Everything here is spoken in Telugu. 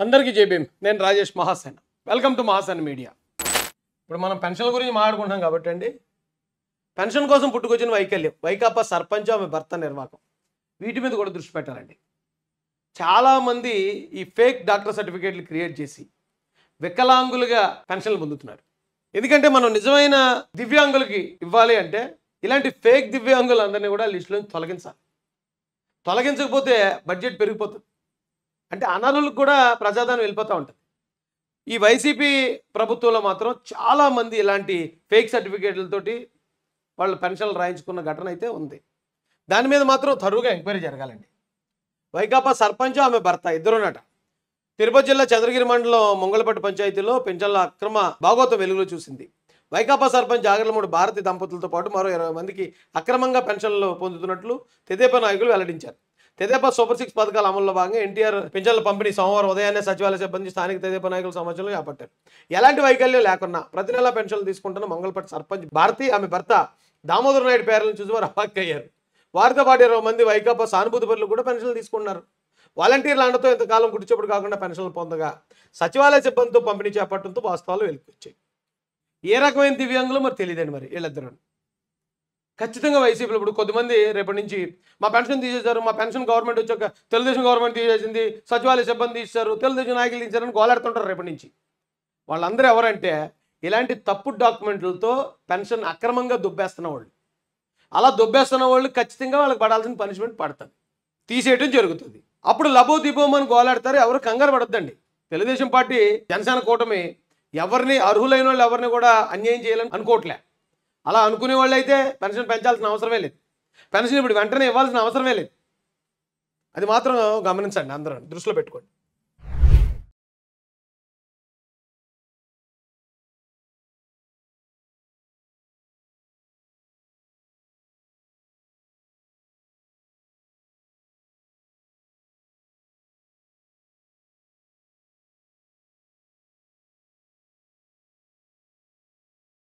అందరికీ జై భీమ్. నేను Rajesh Mahasena. Welcome to Mahasena media. ఇప్పుడు మనం పెన్షన్ల గురించి మాట్లాడుకుంటున్నాం కాబట్టి అండి, పెన్షన్ కోసం పుట్టుకొచ్చిన వైకల్యం, వైకాపా సర్పంచ్, ఆమె భర్త నిర్వాహకం, వీటి మీద కూడా దృష్టి పెట్టాలండి. చాలామంది ఈ ఫేక్ డాక్టర్ సర్టిఫికేట్లు క్రియేట్ చేసి వికలాంగులుగా పెన్షన్లు పొందుతున్నారు. ఎందుకంటే మనం నిజమైన దివ్యాంగులకి ఇవ్వాలి అంటే ఇలాంటి ఫేక్ దివ్యాంగులందరినీ కూడా లిస్టులో తొలగించాలి. తొలగించకపోతే బడ్జెట్ పెరిగిపోతుంది. అంటే అనర్హులకు కూడా ప్రజాధనం వెళ్ళిపోతూ ఉంటుంది. ఈ వైసీపీ ప్రభుత్వంలో మాత్రం చాలామంది ఇలాంటి ఫేక్ సర్టిఫికేట్లతోటి వాళ్ళు పెన్షన్లు రాయించుకున్న ఘటన అయితే ఉంది. దాని మీద మాత్రం తరువుగా ఎంక్వైరీ జరగాలండి. వైకాపా సర్పంచ్, ఆమె భర్త ఇద్దరున్నట. తిరుపతి జిల్లా చంద్రగిరి మండలం మొంగళపట్టు పంచాయతీలో పెన్షన్ల అక్రమ భాగోతం వెలుగులో చూసింది. వైకాపా సర్పంచ్ జాగర్లమూడి భారతి దంపతులతో పాటు మరో 20 మందికి అక్రమంగా పెన్షన్లు పొందుతున్నట్లు తెదేపా నాయకులు వెల్లడించారు. తెదేపా సూపర్ 6 పథకాల అమల్లో భాగంగా ఎన్టీఆర్ పెన్షన్ల పంపిణీ సోమవారం ఉదయాన్నే సచివాలయ సిబ్బంది స్థానిక తెదేపా నాయకుల సమక్షంలో చేపట్టారు. ఎలాంటి వైకల్యం లేకున్నా ప్రతి నెలా పెన్షన్లు తీసుకుంటున్న మంగళపట్టు సర్పంచ్ భారతి, ఆమె భర్త దామోదర్ నాయుడు పేర్లను చూసి వారు అవాక్కయ్యారు. వారితో పాటు 20 మంది వైకాపా సానుభూతి పరులు కూడా పెన్షన్లు తీసుకున్నారు. వాలంటీర్ల అండతో ఇంతకాలం గుడిచెప్పుడు కాకుండా పెన్షన్లు పొందగా సచివాలయ సిబ్బందితో పంపిణీ చేపట్టడంతో వాస్తవాలు వెలికొచ్చాయి. ఏ రకమైన దివ్యాంగులు మరి తెలియదండి. మరి వీళ్ళిద్దరు ఖచ్చితంగా వైసీపీలో ఇప్పుడు కొద్దిమంది రేపటి నుంచి మా పెన్షన్ తీసేశారు, మా పెన్షన్ గవర్నమెంట్ వచ్చాక తెలుగుదేశం గవర్నమెంట్ తీసేసింది, సచివాలయ సిబ్బంది తీసేశారు, తెలుగుదేశం నాయకులు తీశారని గోలాడుతుంటారు రేపటి నుంచి. వాళ్ళందరూ ఎవరంటే ఇలాంటి తప్పుడు డాక్యుమెంట్లతో పెన్షన్ అక్రమంగా దుబ్బేస్తున్న వాళ్ళు. అలా దుబ్బేస్తున్న వాళ్ళు ఖచ్చితంగా వాళ్ళకి పడాల్సిన పనిష్మెంట్ పడుతుంది, తీసేయటం జరుగుతుంది. అప్పుడు లబో దిబోమని గోలాడతారు. ఎవరు కంగారు పడద్దండి. తెలుగుదేశం పార్టీ, జనసేన కూటమి ఎవరిని అర్హులైన వాళ్ళు ఎవరిని కూడా అన్యాయం చేయాలని అనుకోవట్లే. అలా అనుకునే వాళ్ళు అయితే పెన్షన్ పెంచాల్సిన అవసరమే లేదు. పెన్షన్ ఇప్పుడు వెంటనే ఇవ్వాల్సిన అవసరమే లేదు. అది మాత్రం గమనించండి, అందరూ దృష్టిలో పెట్టుకోండి.